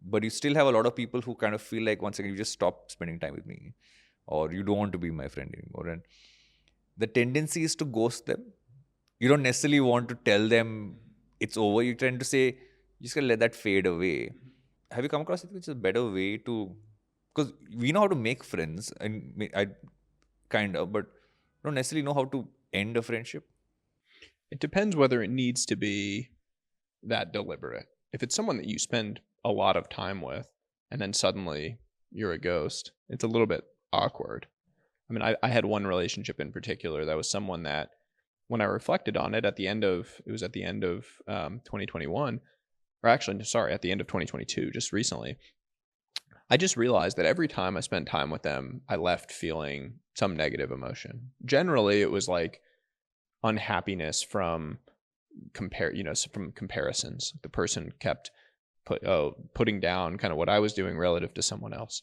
But you still have a lot of people who kind of feel like, once again, you just stop spending time with me, or you don't want to be my friend anymore. And the tendency is to ghost them. You don't necessarily want to tell them it's over. You tend to say, you just gotta let that fade away. Have you come across it, which is a better way to, because we know how to make friends, and I kind of, but don't necessarily know how to end a friendship. It depends whether it needs to be that deliberate. If it's someone that you spend a lot of time with and then suddenly you're a ghost, it's a little bit awkward. I mean, I had one relationship in particular that was someone that, when I reflected on it at the end of 2021, or actually, sorry, at the end of 2022, just recently, I just realized that every time I spent time with them, I left feeling some negative emotion. Generally, it was like unhappiness from from comparisons. The person kept putting down kind of what I was doing relative to someone else.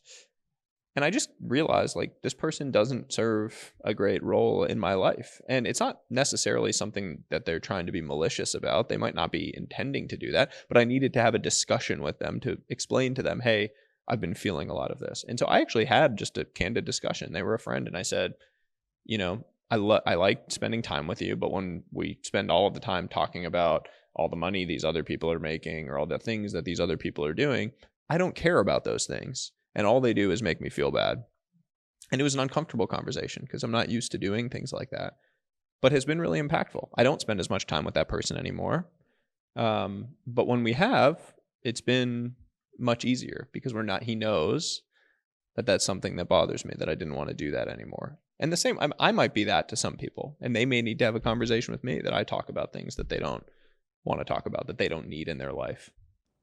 And I just realized, like, this person doesn't serve a great role in my life. And it's not necessarily something that they're trying to be malicious about. They might not be intending to do that, but I needed to have a discussion with them to explain to them, hey, I've been feeling a lot of this. And so I actually had just a candid discussion. They were a friend, and I said, I like spending time with you, but when we spend all of the time talking about all the money these other people are making or all the things that these other people are doing, I don't care about those things. And all they do is make me feel bad. And it was an uncomfortable conversation because I'm not used to doing things like that, but has been really impactful. I don't spend as much time with that person anymore. But when we have, it's been much easier because he knows that that's something that bothers me, that I didn't want to do that anymore. And the same, I might be that to some people, and they may need to have a conversation with me that I talk about things that they don't want to talk about, that they don't need in their life.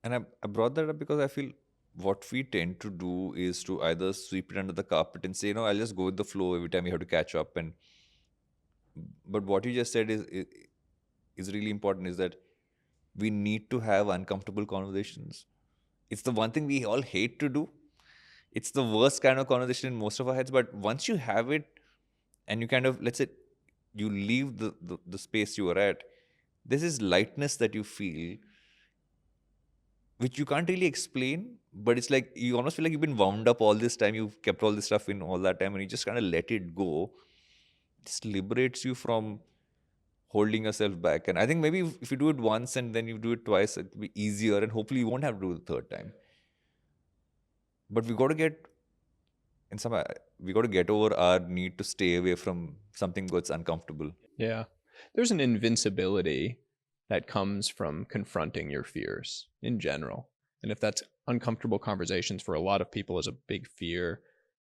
And I brought that up because I feel what we tend to do is to either sweep it under the carpet and say, I'll just go with the flow every time you have to catch up. But what you just said is really important, is that we need to have uncomfortable conversations. It's the one thing we all hate to do. It's the worst kind of conversation in most of our heads. But once you have it and you kind of, let's say, you leave the space you are at, there's this lightness that you feel, which you can't really explain, but it's like you almost feel like you've been wound up all this time. You've kept all this stuff in all that time, and you just kind of let it go. It just liberates you from holding yourself back. And I think maybe if you do it once and then you do it twice, it'll be easier, and hopefully you won't have to do it the third time. But we got to get over our need to stay away from something that's uncomfortable. Yeah. There's an invincibility that comes from confronting your fears in general. And if that's uncomfortable conversations for a lot of people is a big fear,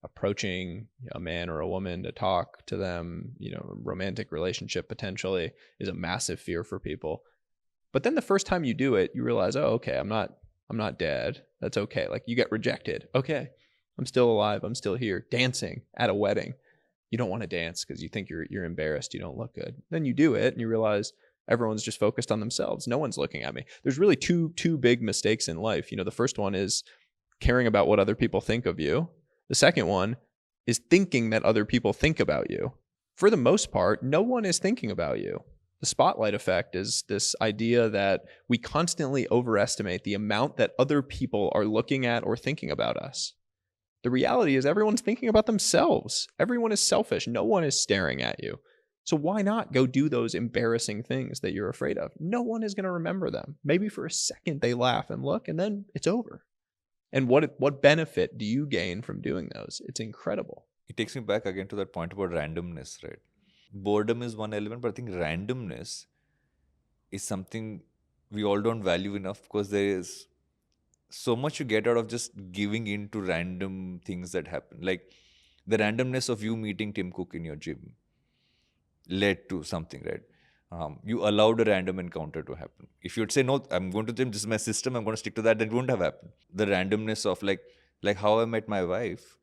approaching a man or a woman to talk to them, a romantic relationship potentially is a massive fear for people. But then the first time you do it, you realize, oh, okay, I'm not I'm not dead. That's okay. Like, you get rejected. Okay. I'm still alive. I'm still here. Dancing at a wedding. You don't want to dance because you think you're embarrassed. You don't look good. Then you do it and you realize everyone's just focused on themselves. No one's looking at me. There's really two big mistakes in life. The first one is caring about what other people think of you. The second one is thinking that other people think about you. For the most part, no one is thinking about you. The spotlight effect is this idea that we constantly overestimate the amount that other people are looking at or thinking about us. The reality is everyone's thinking about themselves. Everyone is selfish. No one is staring at you. So why not go do those embarrassing things that you're afraid of? No one is going to remember them. Maybe for a second they laugh and look, and then it's over. And what benefit do you gain from doing those? It's incredible. It takes me back again to that point about randomness, right? Boredom is one element, but I think randomness is something we all don't value enough, because there is so much you get out of just giving in to random things that happen. Like the randomness of you meeting Tim Cook in your gym led to something, right? You allowed a random encounter to happen. If you'd say, no, I'm going to gym, this is my system, I'm going to stick to that, then it wouldn't have happened. The randomness of like how I met my wife.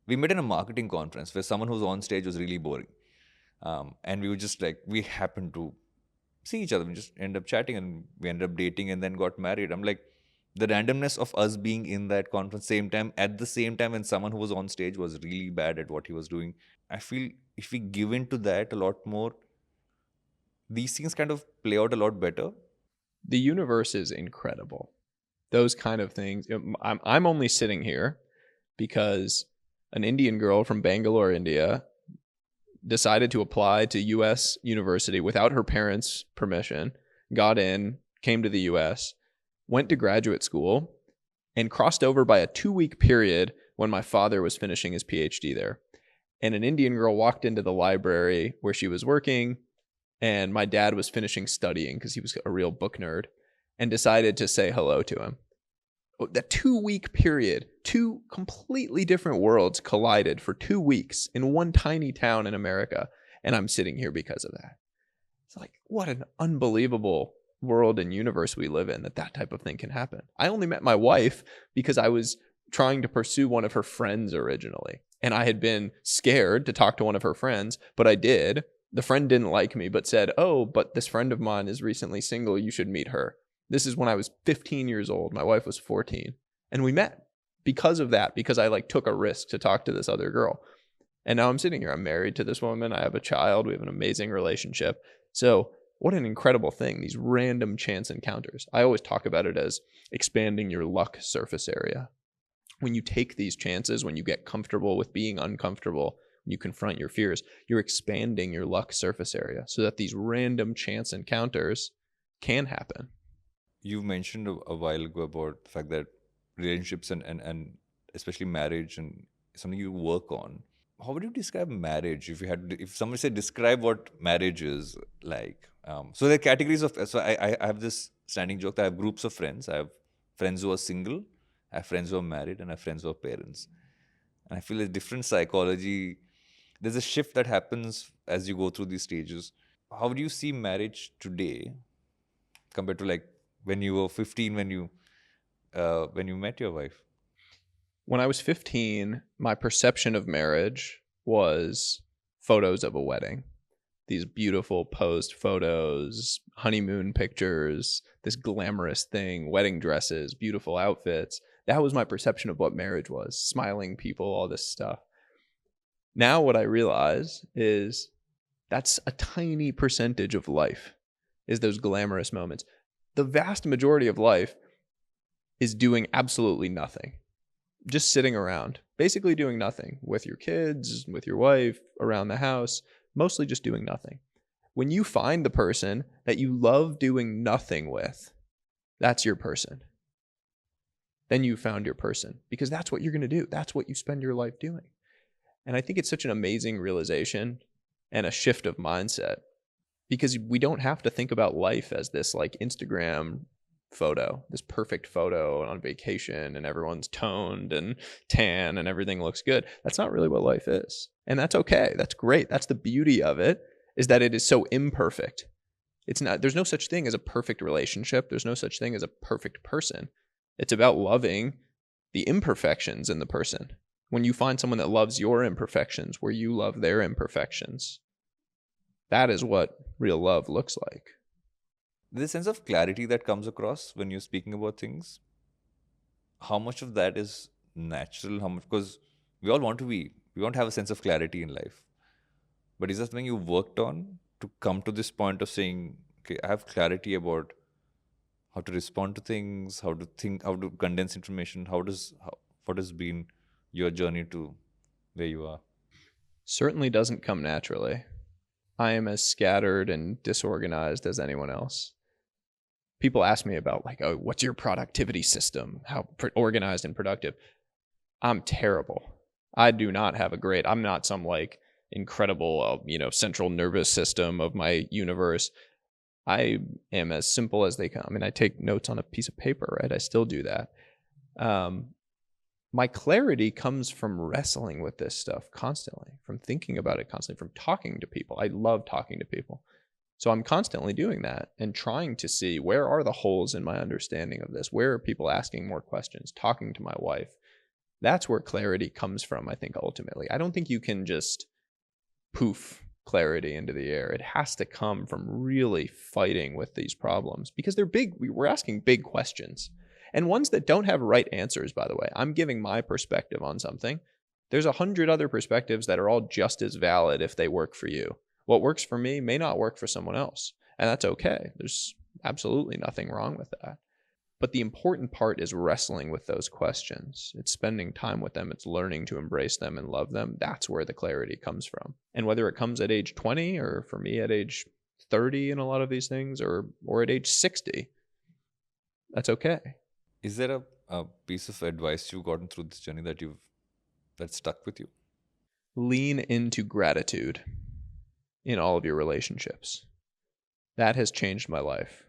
We met in a marketing conference where someone who was on stage was really boring. And we were just like, we happened to see each other. We just ended up chatting and we ended up dating and then got married. I'm like, the randomness of us being in that conference at the same time when someone who was on stage was really bad at what he was doing. I feel if we give in to that a lot more, these things kind of play out a lot better. The universe is incredible. Those kind of things. I'm only sitting here because an Indian girl from Bangalore, India, decided to apply to US university without her parents' permission, got in, came to the US, went to graduate school, and crossed over by a 2-week period when my father was finishing his PhD there. And an Indian girl walked into the library where she was working, and my dad was finishing studying because he was a real book nerd, and decided to say hello to him. That 2-week period, two completely different worlds collided for 2 weeks in one tiny town in America. And I'm sitting here because of that. It's like, what an unbelievable world and universe we live in, that type of thing can happen. I only met my wife because I was trying to pursue one of her friends originally. And I had been scared to talk to one of her friends, but I did. The friend didn't like me, but said, oh, but this friend of mine is recently single. You should meet her. This is when I was 15 years old. My wife was 14. And we met because of that, because I took a risk to talk to this other girl. And now I'm sitting here. I'm married to this woman. I have a child. We have an amazing relationship. So what an incredible thing, these random chance encounters. I always talk about it as expanding your luck surface area. When you take these chances, when you get comfortable with being uncomfortable, when you confront your fears, you're expanding your luck surface area so that these random chance encounters can happen. You mentioned a while ago about the fact that relationships and especially marriage and something you work on. How would you describe marriage if somebody said describe what marriage is like? So there are categories of, so I have this standing joke that I have groups of friends. I have friends who are single, I have friends who are married, and I have friends who are parents. And I feel a different psychology. There's a shift that happens as you go through these stages. How do you see marriage today compared to when you were 15, when you met your wife? When I was 15, my perception of marriage was photos of a wedding. These beautiful posed photos, honeymoon pictures, this glamorous thing, wedding dresses, beautiful outfits. That was my perception of what marriage was. Smiling people, all this stuff. Now what I realize is that's a tiny percentage of life, is those glamorous moments. The vast majority of life is doing absolutely nothing. Just sitting around, basically doing nothing with your kids, with your wife, around the house, mostly just doing nothing. When you find the person that you love doing nothing with, that's your person. Then you found your person, because that's what you're going to do. That's what you spend your life doing. And I think it's such an amazing realization and a shift of mindset, because we don't have to think about life as this Instagram photo, this perfect photo on vacation and everyone's toned and tan and everything looks good. That's not really what life is. And that's okay. That's great. That's the beauty of it, is that it is so imperfect. There's no such thing as a perfect relationship. There's no such thing as a perfect person. It's about loving the imperfections in the person. When you find someone that loves your imperfections where you love their imperfections, that is what real love looks like. There's a sense of clarity that comes across when you're speaking about things. How much of that is natural? How much, because we want to have a sense of clarity in life. But is that something you worked on to come to this point of saying, okay, I have clarity about how to respond to things, how to think, how to condense information? What has been your journey to where you are? Certainly doesn't come naturally. I am as scattered and disorganized as anyone else. People ask me about, like, oh, what's your productivity system? How organized and productive? I'm terrible. I do not have I'm not some like incredible, central nervous system of my universe. I am as simple as they come. I mean, I take notes on a piece of paper, right? I still do that. Um, my clarity comes from wrestling with this stuff constantly, from thinking about it constantly, from talking to people. I love talking to people. So I'm constantly doing that and trying to see, where are the holes in my understanding of this? Where are people asking more questions, talking to my wife? That's where clarity comes from, I think, ultimately. I don't think you can just poof clarity into the air. It has to come from really fighting with these problems because they're big. We're asking big questions and ones that don't have right answers, by the way. I'm giving my perspective on something. There's 100 other perspectives that are all just as valid if they work for you. What works for me may not work for someone else, and that's okay. There's absolutely nothing wrong with that. But the important part is wrestling with those questions. It's spending time with them. It's learning to embrace them and love them. That's where the clarity comes from. And whether it comes at age 20 or for me at age 30 in a lot of these things or at age 60, that's okay. Is there a piece of advice you've gotten through this journey that stuck with you? Lean into gratitude in all of your relationships. That has changed my life.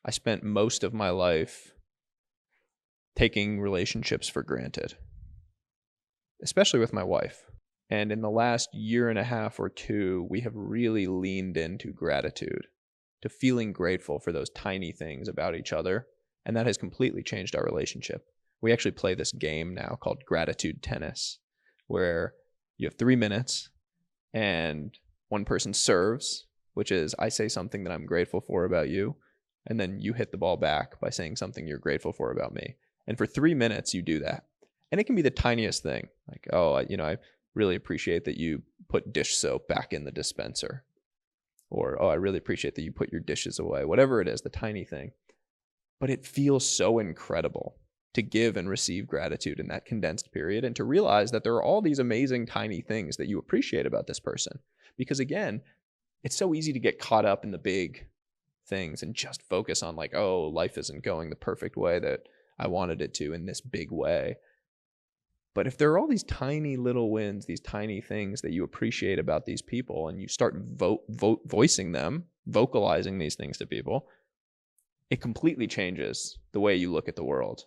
I spent most of my life taking relationships for granted, especially with my wife. And in the last year and a half or two, we have really leaned into gratitude, to feeling grateful for those tiny things about each other. And that has completely changed our relationship. We actually play this game now called Gratitude Tennis, where you have 3 minutes and one person serves, which is, I say something that I'm grateful for about you, and then you hit the ball back by saying something you're grateful for about me. And for 3 minutes, you do that. And it can be the tiniest thing, like, oh, I really appreciate that you put dish soap back in the dispenser. Or, oh, I really appreciate that you put your dishes away. Whatever it is, the tiny thing. But it feels so incredible to give and receive gratitude in that condensed period and to realize that there are all these amazing tiny things that you appreciate about this person. Because again, it's so easy to get caught up in the big things and just focus on, like, oh, life isn't going the perfect way that I wanted it to in this big way. But if there are all these tiny little wins, these tiny things that you appreciate about these people, and you start voicing them, vocalizing these things to people, it completely changes the way you look at the world.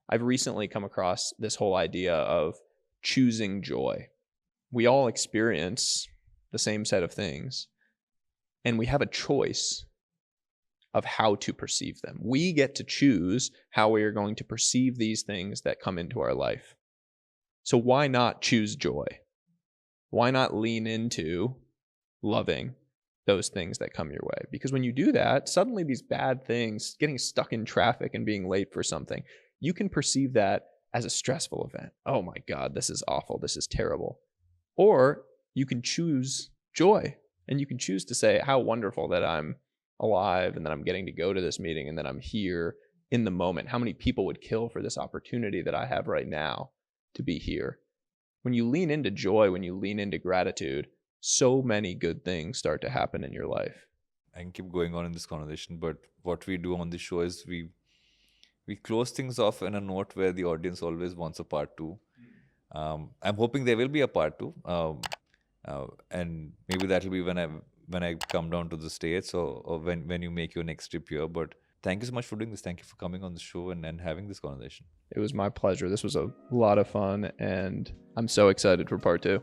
I've recently come across this whole idea of choosing joy. We all experience the same set of things, and we have a choice of how to perceive them. We get to choose how we are going to perceive these things that come into our life. So why not choose joy? Why not lean into loving those things that come your way? Because when you do that, suddenly these bad things, getting stuck in traffic and being late for something, you can perceive that as a stressful event. Oh my God, this is awful. This is terrible. Or you can choose joy, and you can choose to say, how wonderful that I'm alive and that I'm getting to go to this meeting and that I'm here in the moment. How many people would kill for this opportunity that I have right now to be here? When you lean into joy, when you lean into gratitude, so many good things start to happen in your life. I can keep going on in this conversation, but what we do on this show is we close things off in a note where the audience always wants a part two. I'm hoping there will be a part two, and maybe that will be when I come down to the States, or when you make your next trip here. But thank you so much for doing this. Thank you for coming on the show and having this conversation. It was my pleasure. This was a lot of fun, and I'm so excited for part two.